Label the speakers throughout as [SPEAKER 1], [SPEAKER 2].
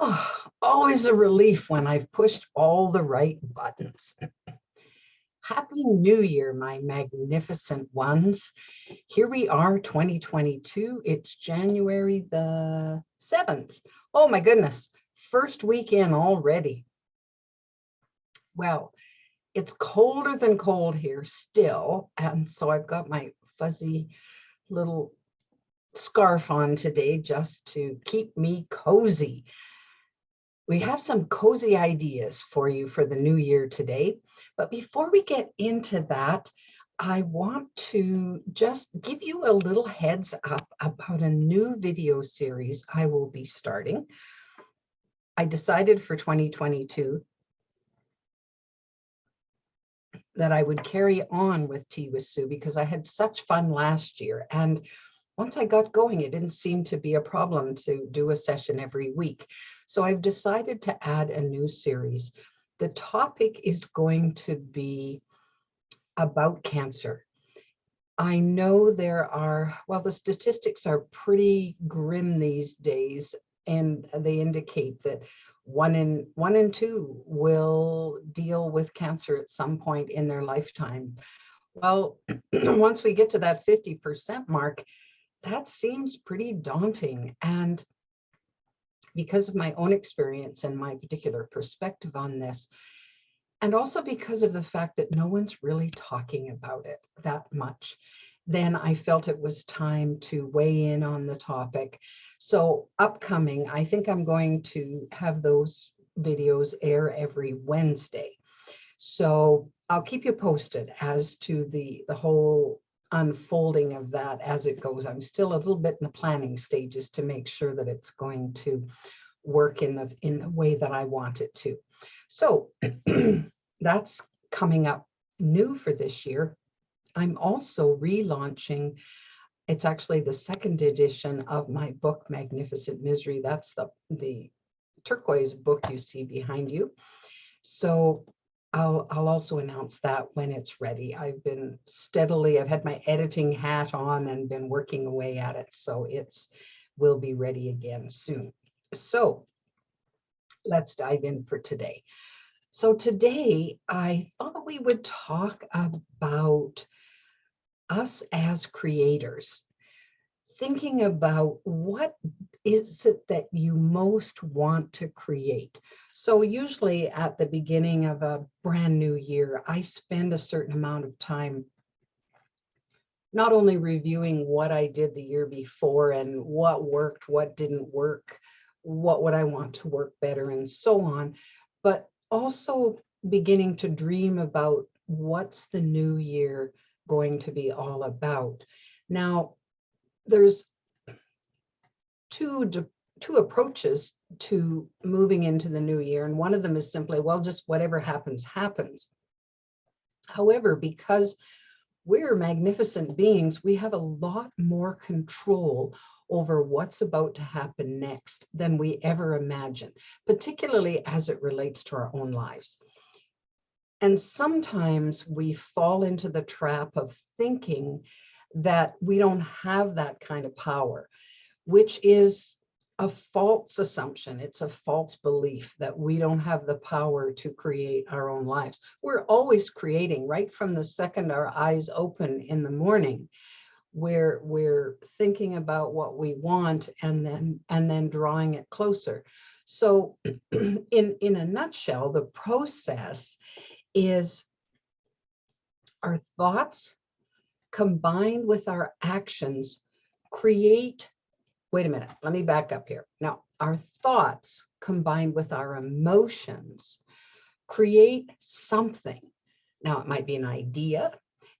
[SPEAKER 1] Oh, always a relief when I've pushed all the right buttons. Happy New Year, my magnificent ones. Here we are, 2022. It's January the 7th. Oh my goodness, first weekend already. Well, it's colder than cold here still. And so I've got my fuzzy little scarf on today just to keep me cozy. We have some cozy ideas for you for the new year today. But before we get into that, I want to just give you a little heads up about a new video series I will be starting. I decided for 2022 that I would carry on with Tea with Sue because I had such fun last year. And once I got going, it didn't seem to be a problem to do a session every week. So I've decided to add a new series. The topic is going to be about cancer. I know there are, well, the statistics are pretty grim these days, and they indicate that one in two will deal with cancer at some point in their lifetime. Well, once we get to that 50% mark, that seems pretty daunting. And because of my own experience and my particular perspective on this, and also because of the fact that no one's really talking about it that much, then I felt it was time to weigh in on the topic. So upcoming, I think I'm going to have those videos air every Wednesday. So I'll keep you posted as to the whole unfolding of that as it goes. I'm still a little bit in the planning stages to make sure that it's going to work in the way that I want it to. So that's coming up new for this year. I'm also relaunching, it's actually the second edition of my book, Magnificent Misery. That's the turquoise book you see behind you. So I'll also announce that when it's ready. I've had my editing hat on and been working away at it. So will be ready again soon. So let's dive in for today. So today I thought we would talk about us as creators, thinking about what is it that you most want to create. So usually at the beginning of a brand new year, I spend a certain amount of time not only reviewing what I did the year before and what worked, what didn't work, what would I want to work better, and so on, but also beginning to dream about what's the new year going to be all about. Now, there's two approaches to moving into the new year, and one of them is simply, well, just whatever happens, happens. However, because we're magnificent beings, we have a lot more control over what's about to happen next than we ever imagined, particularly as it relates to our own lives. And sometimes we fall into the trap of thinking that we don't have that kind of power, which is a false assumption. It's a false belief that we don't have the power to create our own lives. We're always creating, right from the second our eyes open in the morning. We're thinking about what we want and then drawing it closer. So in a nutshell, the process is our thoughts combined with our actions create, wait a minute, let me back up here. Now, our thoughts combined with our emotions create something. Now, it might be an idea,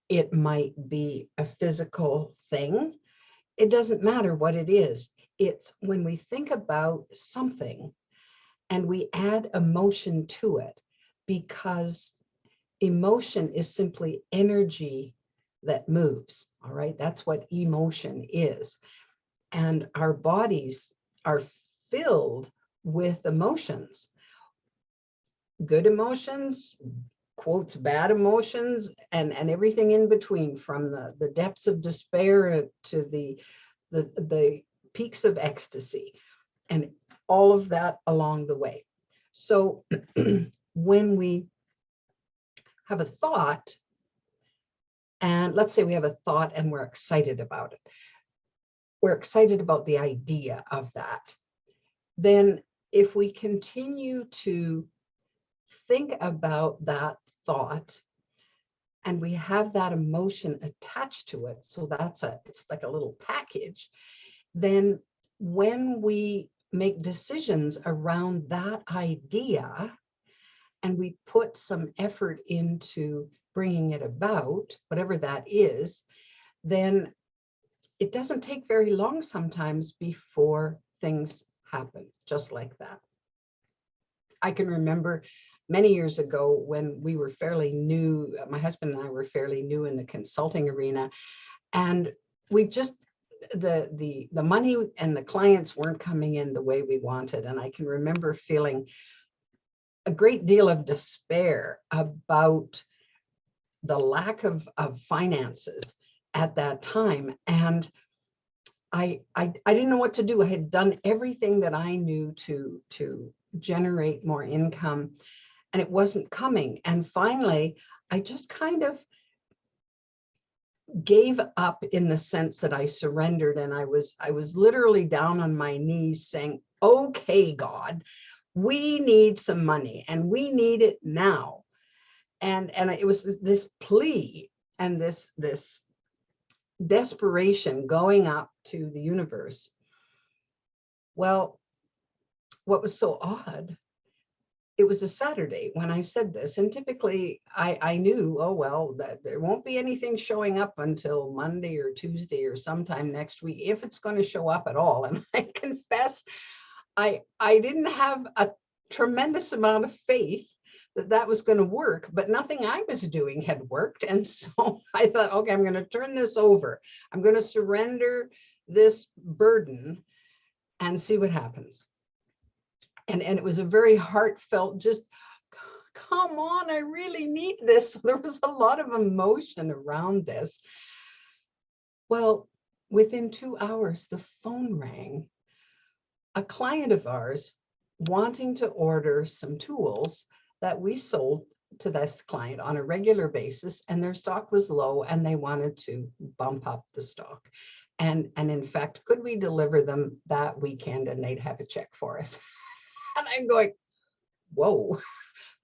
[SPEAKER 1] it might be a physical thing. It doesn't matter what it is. It's when we think about something and we add emotion to it, because emotion is simply energy that moves. All right, that's what emotion is. And our bodies are filled with emotions, good emotions, quotes, bad emotions, and everything in between, from the depths of despair to the peaks of ecstasy. And all of that along the way. So when we have a thought, and let's say we have a thought and we're excited about it, we're excited about the idea of that, then if we continue to think about that thought and we have that emotion attached to it, so it's like a little package, then when we make decisions around that idea and we put some effort into bringing it about, whatever that is, then it doesn't take very long sometimes before things happen just like that. I can remember many years ago when we were fairly new, my husband and I were fairly new in the consulting arena, and we just, the money and the clients weren't coming in the way we wanted. And I can remember feeling a great deal of despair about the lack of finances at that time. And I didn't know what to do. I had done everything that I knew to generate more income, and it wasn't coming. And finally, I just kind of gave up in the sense that I surrendered, and I was literally down on my knees saying, okay, God, we need some money and we need it now. And it was this plea and this desperation going up to the universe. Well, what was so odd, it was a Saturday when I said this, and typically I knew, oh, well, that there won't be anything showing up until Monday or Tuesday or sometime next week, if it's going to show up at all. And I confess, I didn't have a tremendous amount of faith that was going to work, but nothing I was doing had worked. And so I thought, okay, I'm going to turn this over. I'm going to surrender this burden and see what happens. And it was a very heartfelt, just, come on, I really need this. There was a lot of emotion around this. Well, within 2 hours, the phone rang. A client of ours wanting to order some tools that we sold to this client on a regular basis, and their stock was low and they wanted to bump up the stock. And in fact, could we deliver them that weekend and they'd have a check for us? And I'm going, whoa,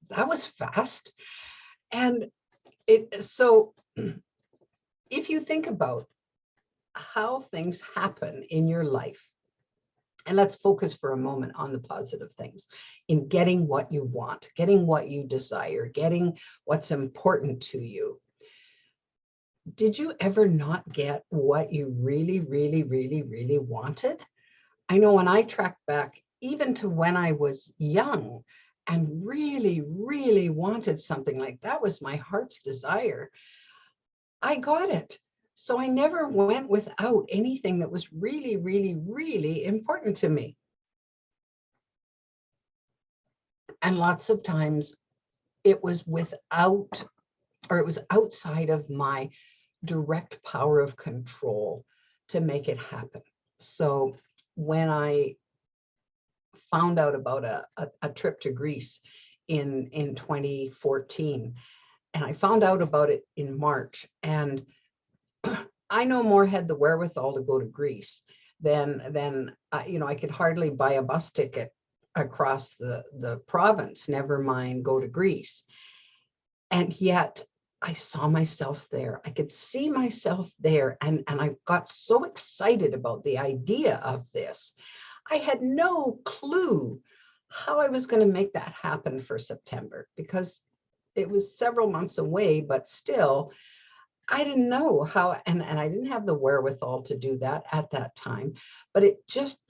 [SPEAKER 1] that was fast. And so if you think about how things happen in your life, and let's focus for a moment on the positive things in getting what you want, getting what you desire, getting what's important to you. Did you ever not get what you really, really, really, really wanted? I know when I track back, even to when I was young and really, really wanted something, like that was my heart's desire, I got it. So I never went without anything that was really, really, really important to me. And lots of times it was without, or it was outside of my direct power of control to make it happen. So when I found out about a trip to Greece in 2014, and I found out about it in March, and I no more had the wherewithal to go to Greece than I could hardly buy a bus ticket across the province, never mind go to Greece. And yet I saw myself there. I could see myself there. And I got so excited about the idea of this. I had no clue how I was going to make that happen for September, because it was several months away, but still, I didn't know how, and I didn't have the wherewithal to do that at that time, but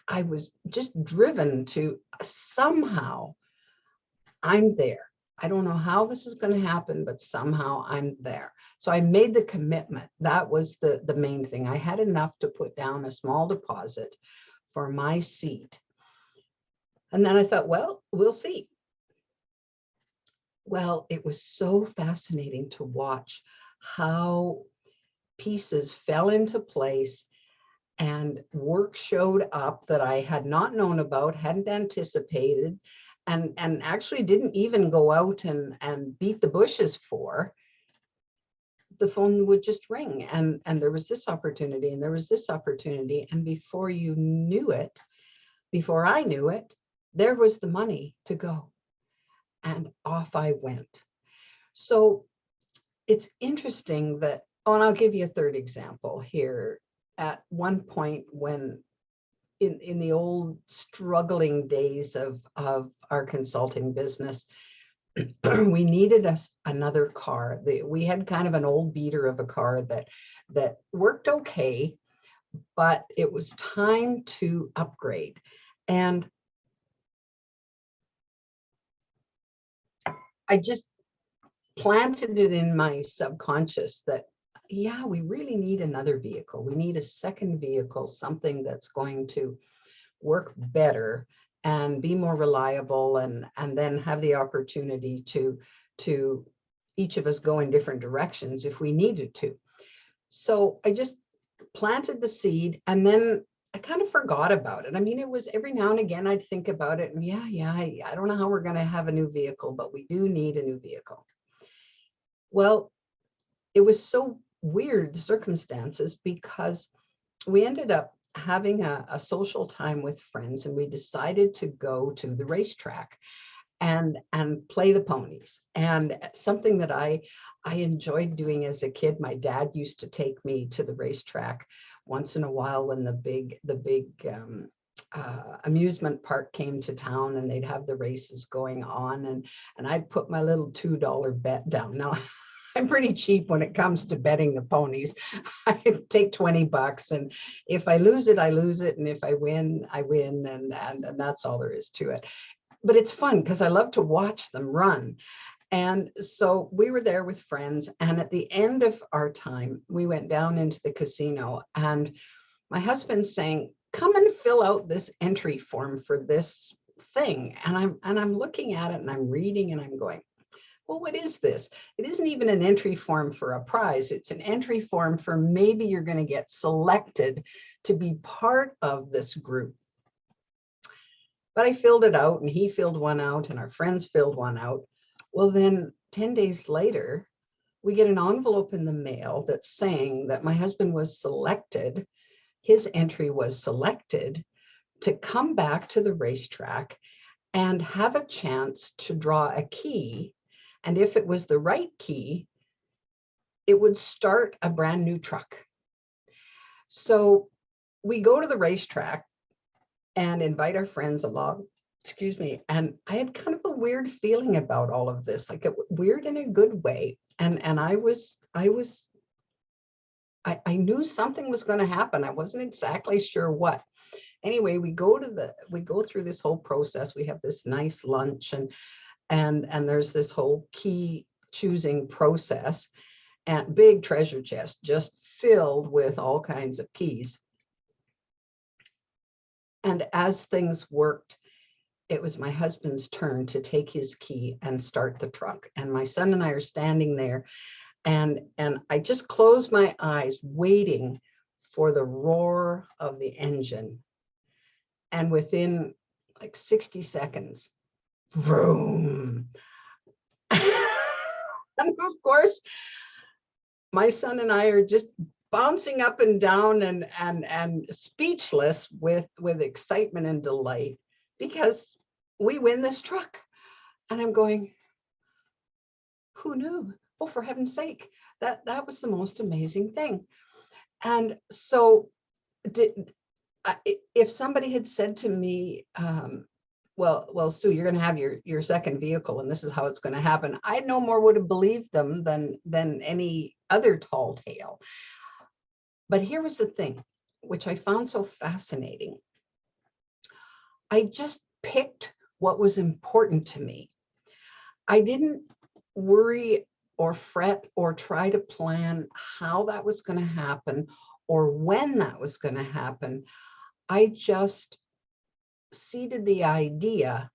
[SPEAKER 1] I was just driven to somehow I'm there. I don't know how this is going to happen, but somehow I'm there. So I made the commitment. That was the main thing. I had enough to put down a small deposit for my seat. And then I thought, well, we'll see. Well, it was so fascinating to watch how pieces fell into place and work showed up that I had not known about, hadn't anticipated, and actually didn't even go out and beat the bushes for. The phone would just ring, and there was this opportunity, and there was this opportunity, and before you knew it, before I knew it, there was the money to go, and off I went. So it's interesting that, oh, and I'll give you a third example here. At one point, when in the old struggling days of our consulting business, we needed another car. We had kind of an old beater of a car that worked okay, but it was time to upgrade. And I just planted it in my subconscious that, yeah, we really need another vehicle. We need a second vehicle, something that's going to work better and be more reliable, and then have the opportunity to each of us go in different directions if we needed to. So I just planted the seed, and then I kind of forgot about it. I mean, it was every now and again I'd think about it, and I don't know how we're going to have a new vehicle, but we do need a new vehicle. Well, it was so weird, the circumstances, because we ended up having a social time with friends, and we decided to go to the racetrack and play the ponies. And something that I enjoyed doing as a kid. My dad used to take me to the racetrack once in a while when the big amusement park came to town, and they'd have the races going on, and I'd put my little $2 bet down. Now, I'm pretty cheap when it comes to betting the ponies. I take 20 bucks, and if I lose it, I lose it. And if I win, I win. And that's all there is to it. But it's fun because I love to watch them run. And so we were there with friends. And at the end of our time, we went down into the casino, and my husband's saying, come and fill out this entry form for this thing. And I'm looking at it, and I'm reading, and I'm going, well, what is this? It isn't even an entry form for a prize. It's an entry form for maybe you're going to get selected to be part of this group. But I filled it out, and he filled one out, and our friends filled one out. Well, then 10 days later, we get an envelope in the mail that's saying that my husband was selected, his entry was selected to come back to the racetrack and have a chance to draw a key. And if it was the right key, it would start a brand new truck. So we go to the racetrack and invite our friends along, excuse me. And I had kind of a weird feeling about all of this, like weird in a good way. And I knew something was going to happen. I wasn't exactly sure what. Anyway, we go through this whole process. We have this nice lunch, and there's this whole key choosing process, and big treasure chest just filled with all kinds of keys. And as things worked, it was my husband's turn to take his key and start the truck. And my son and I are standing there, and I just closed my eyes waiting for the roar of the engine. And within like 60 seconds, vroom. And of course, my son and I are just bouncing up and down and speechless with excitement and delight, because we win this truck. And I'm going, who knew? Oh, for heaven's sake, that was the most amazing thing. And so if somebody had said to me, well, Sue, you're going to have your second vehicle, and this is how it's going to happen, I no more would have believed them than any other tall tale. But here was the thing, which I found so fascinating. I just picked what was important to me. I didn't worry or fret or try to plan how that was going to happen or when that was going to happen. I just seeded the idea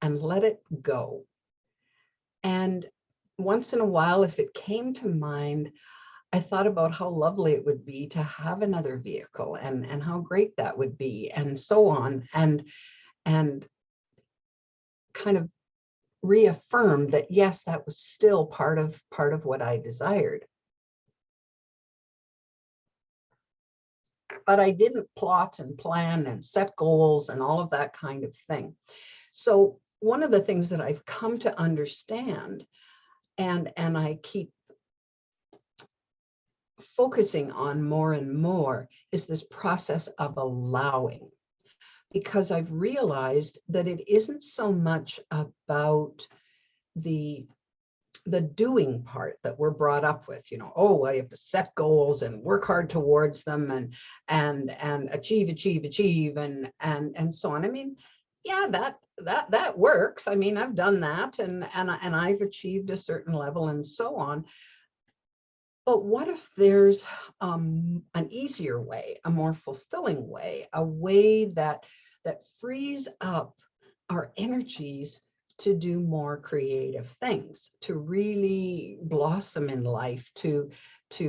[SPEAKER 1] and let it go. And once in a while, if it came to mind, I thought about how lovely it would be to have another vehicle, and how great that would be, and so on, and kind of reaffirmed that yes, that was still part of what I desired. But I didn't plot and plan and set goals and all of that kind of thing. So one of the things that I've come to understand, and I keep focusing on more and more, is this process of allowing. Because I've realized that it isn't so much about the doing part that we're brought up with, oh, I have to set goals and work hard towards them, and achieve, and so on. I mean, yeah, that works. I mean, I've done that, and I've achieved a certain level and so on. But what if there's an easier way, a more fulfilling way, a way that frees up our energies to do more creative things, to really blossom in life, to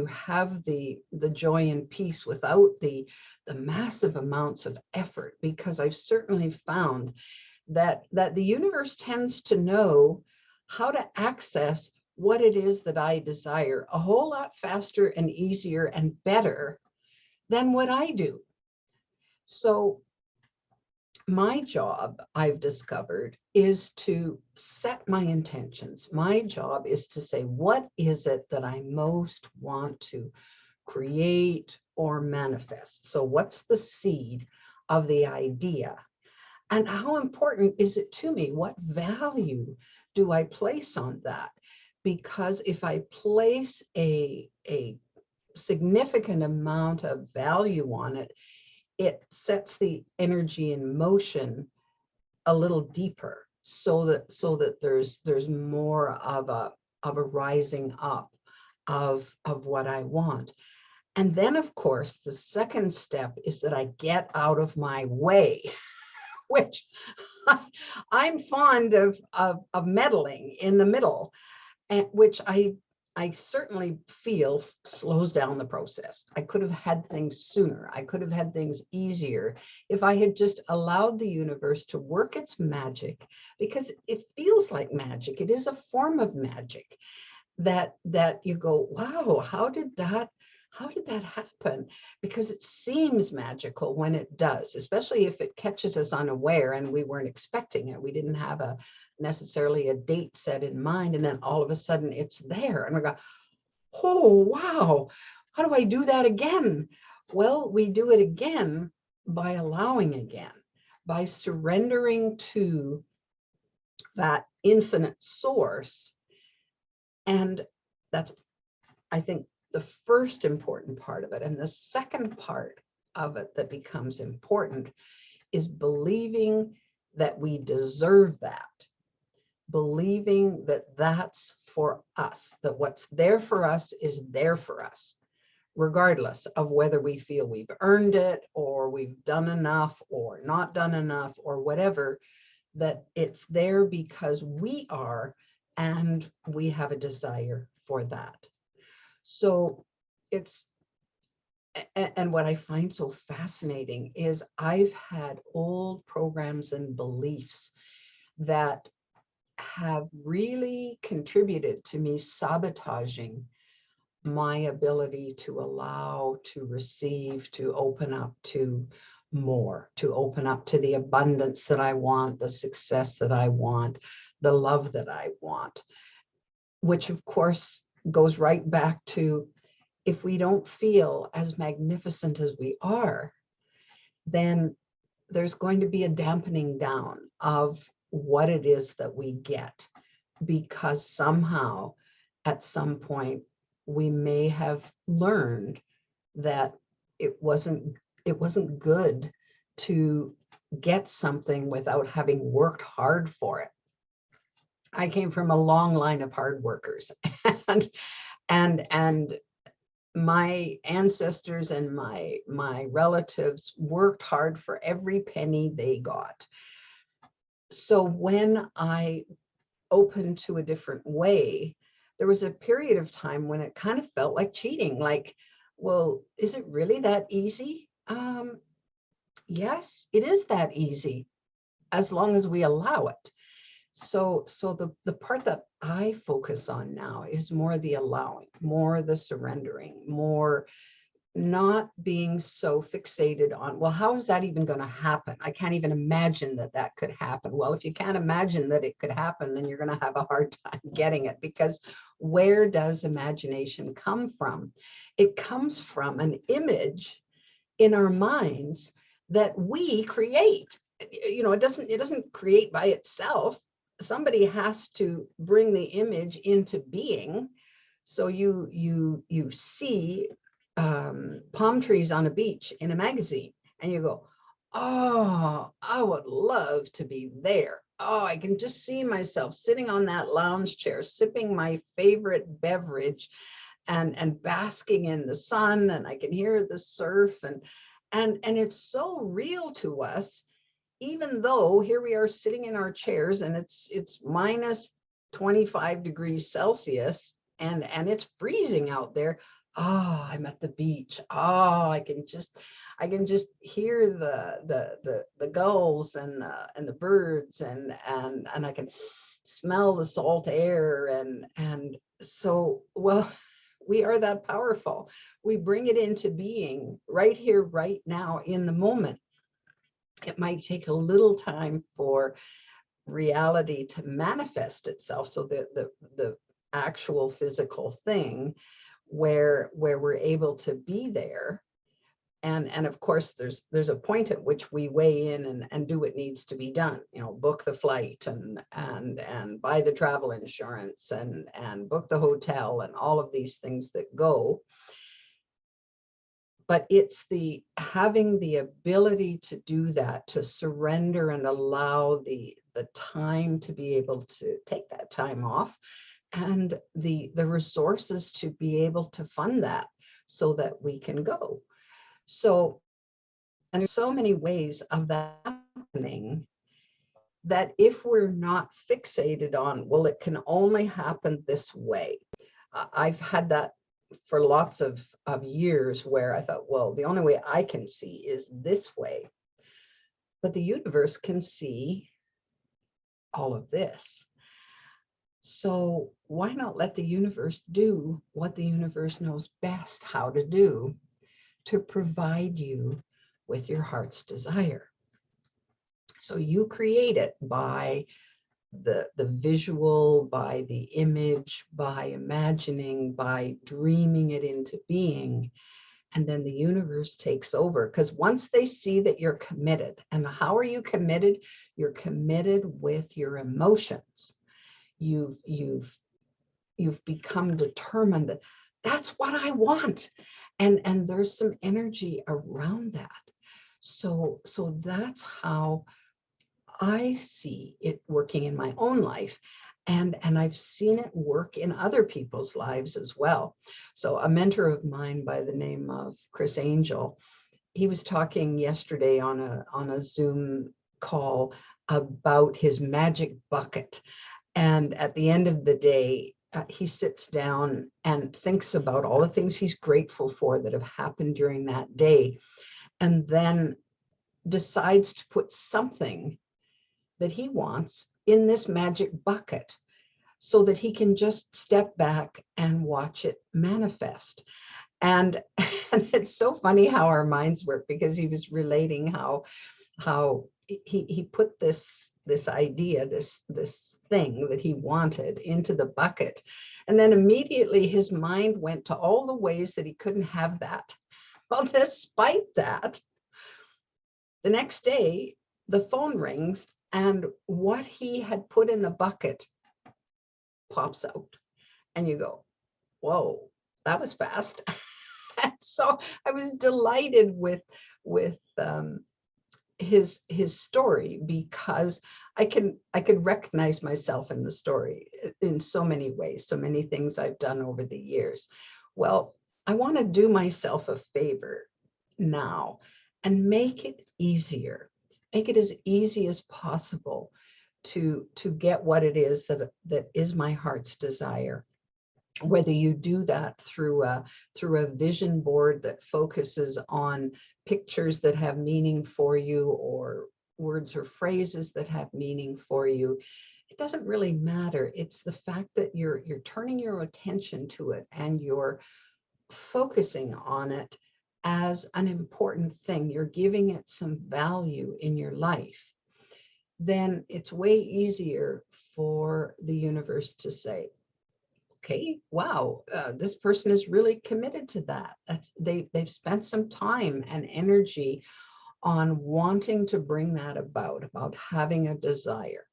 [SPEAKER 1] have the joy and peace without the massive amounts of effort? Because I've certainly found that the universe tends to know how to access what it is that I desire a whole lot faster and easier and better than what I do. So my job, I've discovered, is to set my intentions. My job is to say, what is it that I most want to create or manifest? So what's the seed of the idea? And how important is it to me? What value do I place on that? Because if I place a significant amount of value on it, it sets the energy in motion a little deeper, so that there's more of a rising up of what I want. And then, of course, the second step is that I get out of my way, which I'm fond of meddling in the middle, and which I certainly feel slows down the process. I could have had things sooner. I could have had things easier if I had just allowed the universe to work its magic, because it feels like magic. It is a form of magic that you go, wow, how did that happen? Because it seems magical when it does, especially if it catches us unaware and we weren't expecting it. We didn't have necessarily a date set in mind, and then all of a sudden it's there, and we go, oh, wow, how do I do that again? Well, we do it again by allowing again, by surrendering to that infinite source. And that's, I think, the first important part of it. And the second part of it that becomes important is believing that we deserve that, believing that that's for us, that what's there for us is there for us, regardless of whether we feel we've earned it or we've done enough or not done enough or whatever, that it's there because we are, and we have a desire for that. So it's, and what I find so fascinating is I've had old programs and beliefs that have really contributed to me sabotaging my ability to allow, to receive, to open up to more, to open up to the abundance that I want, the success that I want, the love that I want, which of course goes right back to, if we don't feel as magnificent as we are, then there's going to be a dampening down of what it is that we get, because somehow at some point we may have learned that it wasn't good to get something without having worked hard for it. I came from a long line of hard workers, and my ancestors and my relatives worked hard for every penny they got. So when I opened to a different way, there was a period of time when it kind of felt like cheating, like, well, is it really that easy? Yes, it is that easy, as long as we allow it. So the part that I focus on now is more the allowing, more the surrendering, more not being so fixated on, well, how is that even going to happen? I can't even imagine that that could happen. Well, if you can't imagine that it could happen, then you're going to have a hard time getting it, because where does imagination come from? It comes from an image in our minds that we create. It doesn't create by itself. Somebody has to bring the image into being. So you see palm trees on a beach in a magazine, and you go, oh, I would love to be there. Oh, I can just see myself sitting on that lounge chair, sipping my favorite beverage and basking in the sun, and I can hear the surf, and it's so real to us, even though here we are sitting in our chairs and it's minus 25 degrees Celsius, and it's freezing out there. Oh, I'm at the beach. Oh, I can just hear the gulls and the birds, and I can smell the salt air, and so, well, we are that powerful. We bring it into being right here, right now, in the moment. It might take a little time for reality to manifest itself, so that the actual physical thing where we're able to be there. And of course, there's a point at which we weigh in and do what needs to be done. Book the flight and buy the travel insurance and book the hotel and all of these things that go. But it's having the ability to do that, to surrender and allow the time to be able to take that time off, and the resources to be able to fund that so that we can go. So, and there's so many ways of that happening, that if we're not fixated on, well, it can only happen this way. I've had that for lots of years, where I thought, well, the only way I can see is this way. But the universe can see all of this. So why not let the universe do what the universe knows best how to do, to provide you with your heart's desire? So you create it by the visual, by the image, by imagining, by dreaming it into being. And then the universe takes over, because once they see that you're committed. And how are you committed? You're committed with your emotions. You've become determined that that's what I want. And there's some energy around that. So that's how I see it working in my own life. And I've seen it work in other people's lives as well. So a mentor of mine by the name of Chris Angel, he was talking yesterday on a Zoom call about his magic bucket. And at the end of the day, he sits down and thinks about all the things he's grateful for that have happened during that day, and then decides to put something that he wants in this magic bucket, so that he can just step back and watch it manifest. And it's so funny how our minds work, because he was relating how he put this idea, this thing that he wanted, into the bucket, and then immediately his mind went to all the ways that he couldn't have that. Well, despite that, the next day the phone rings, and what he had put in the bucket pops out, and you go, whoa, that was fast. So I was delighted with his story, because I could recognize myself in the story in so many ways, so many things I've done over the years. Well, I want to do myself a favor now and make it easier, make it as easy as possible to get what it is that is my heart's desire. whether you do that through a vision board that focuses on pictures that have meaning for you, or words or phrases that have meaning for you, it doesn't really matter. It's the fact that you're turning your attention to it and you're focusing on it as an important thing. You're giving it some value in your life. Then it's way easier for the universe to say, okay, wow, this person is really committed to that. They've spent some time and energy on wanting to bring that about having a desire.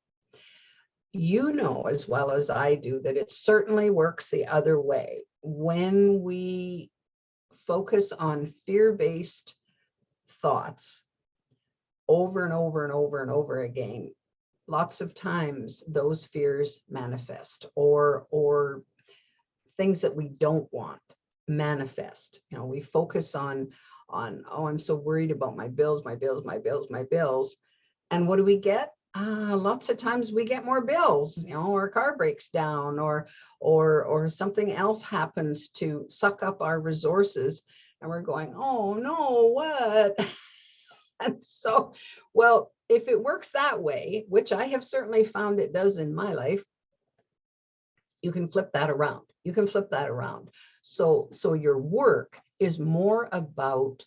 [SPEAKER 1] You know as well as I do that it certainly works the other way. When we focus on fear-based thoughts over and over and over and over again, lots of times those fears manifest, or things that we don't want manifest. You know, we focus on, oh, I'm so worried about my bills, my bills, my bills, my bills. And what do we get? Lots of times we get more bills, you know, our car breaks down, or something else happens to suck up our resources, and we're going, oh no, what? And so, well, if it works that way, which I have certainly found it does in my life, you can flip that around. You can flip that around. So your work is more about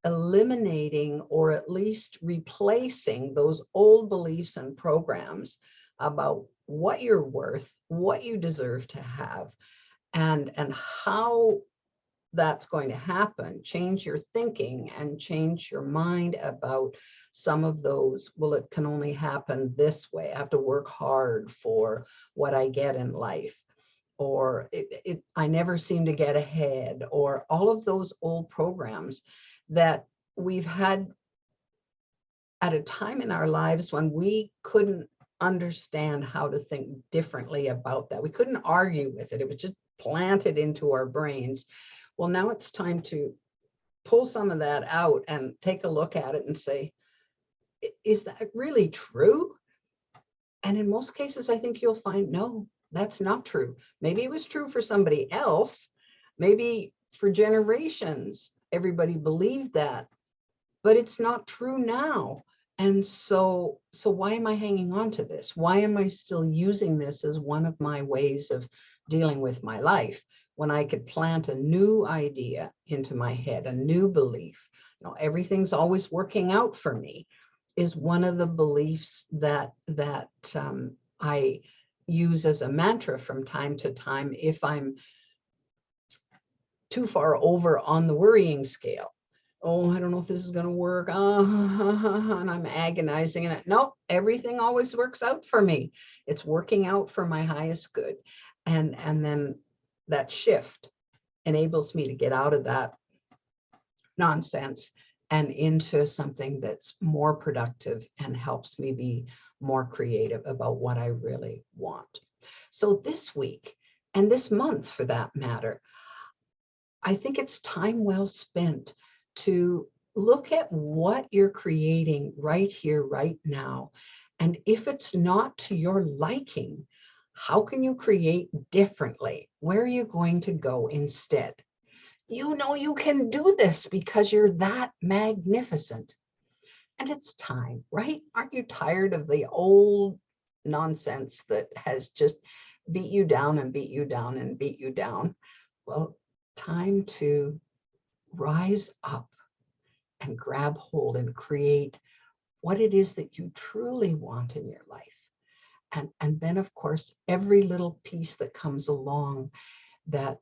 [SPEAKER 1] eliminating, or at least replacing, those old beliefs and programs about what you're worth, what you deserve to have, and how that's going to happen. Change your thinking and change your mind about some of those. Well, it can only happen this way. I have to work hard for what I get in life, or I never seem to get ahead, or all of those old programs that we've had at a time in our lives when we couldn't understand how to think differently about that. We couldn't argue with it. It was just planted into our brains. Well, now it's time to pull some of that out and take a look at it and say, is that really true? And in most cases, I think you'll find, no, that's not true. Maybe it was true for somebody else. Maybe for generations, everybody believed that, but it's not true now. And so why am I hanging on to this? Why am I still using this as one of my ways of dealing with my life, when I could plant a new idea into my head, a new belief? You know, everything's always working out for me is one of the beliefs that I use as a mantra from time to time if I'm too far over on the worrying scale. Oh, I don't know if this is going to work. And I'm agonizing. And nope, everything always works out for me. It's working out for my highest good. And then that shift enables me to get out of that nonsense and into something that's more productive and helps me be more creative about what I really want. So this week, and this month for that matter, I think it's time well spent to look at what you're creating right here, right now. And if it's not to your liking, how can you create differently? Where are you going to go instead? You know you can do this because you're that magnificent. And it's time, right? Aren't you tired of the old nonsense that has just beat you down and beat you down and beat you down? Well, time to rise up and grab hold and create what it is that you truly want in your life. And then, of course, every little piece that comes along that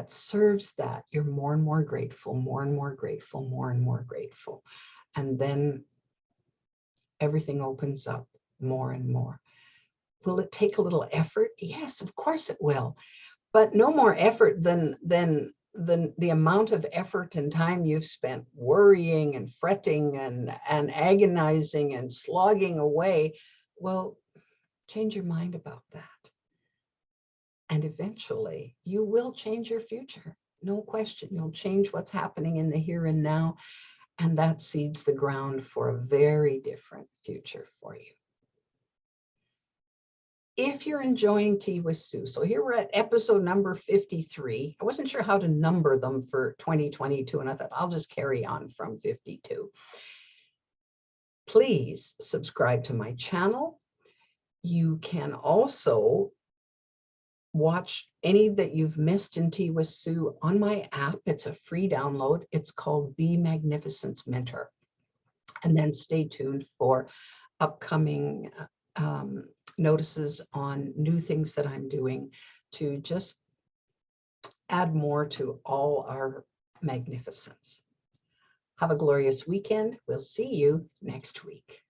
[SPEAKER 1] serves that, you're more and more grateful, more and more grateful, more and more grateful. And then everything opens up more and more. Will it take a little effort? Yes, of course it will. But no more effort than the amount of effort and time you've spent worrying and fretting and agonizing and slogging away. Well, change your mind about that. And eventually you will change your future. No question. You'll change what's happening in the here and now. And that seeds the ground for a very different future for you. If you're enjoying Tea with Sue, so here we're at episode number 53. I wasn't sure how to number them for 2022, and I thought I'll just carry on from 52. Please subscribe to my channel. You can also watch any that you've missed in Tea with Sue on my app. It's a free download. It's called The Magnificence Mentor. And then stay tuned for upcoming notices on new things that I'm doing to just add more to all our magnificence. Have a glorious weekend. We'll see you next week.